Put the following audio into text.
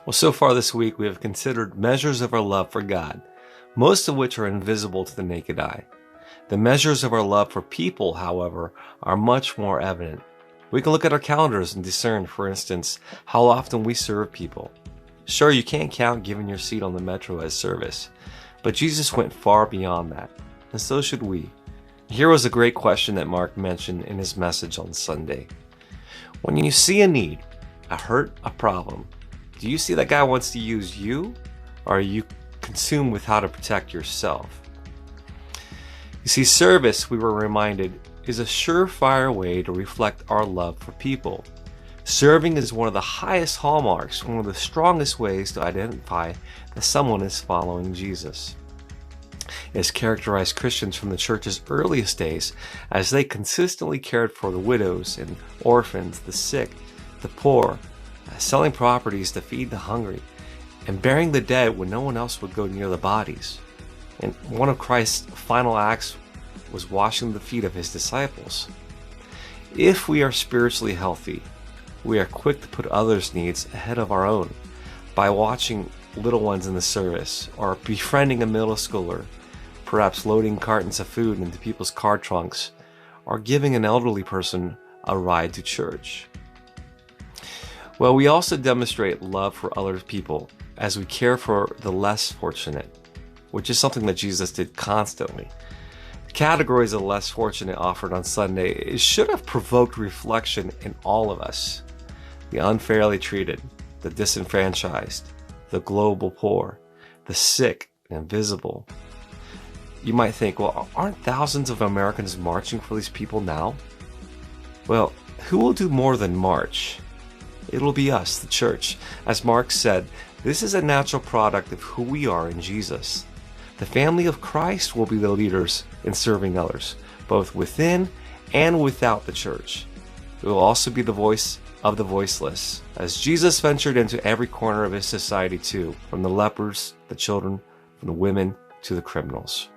Well, so far this week we have considered measures of our love for God, most of which are invisible to the naked eye. The measures of our love for people, however, are much more evident. We can look at our calendars and discern, for instance, how often we serve people. Sure, you can't count giving your seat on the metro as service, but Jesus went far beyond that, and so should we. Here was a great question that Mark mentioned in his message on Sunday. When you see a need, a hurt, a problem, do you see that God wants to use you, or are you consumed with how to protect yourself? You see, service, we were reminded, is a surefire way to reflect our love for people. Serving is one of the highest hallmarks, one of the strongest ways to identify that someone is following Jesus. It has characterized Christians from the church's earliest days as they consistently cared for the widows and orphans, the sick, the poor, selling properties to feed the hungry, and burying the dead when no one else would go near the bodies. And one of Christ's final acts was washing the feet of his disciples. If we are spiritually healthy, we are quick to put others' needs ahead of our own by watching little ones in the service, or befriending a middle schooler, perhaps loading cartons of food into people's car trunks, or giving an elderly person a ride to church. Well, we also demonstrate love for other people as we care for the less fortunate, which is something that Jesus did constantly. The categories of the less fortunate offered on Sunday should have provoked reflection in all of us. The unfairly treated, the disenfranchised, the global poor, the sick and invisible. You might think, well, aren't thousands of Americans marching for these people now? Well, who will do more than march? It'll be us, the church. As Mark said, this is a natural product of who we are in Jesus. The family of Christ will be the leaders in serving others, both within and without the church. It will also be the voice of the voiceless, as Jesus ventured into every corner of his society too, from the lepers, the children, from the women to the criminals.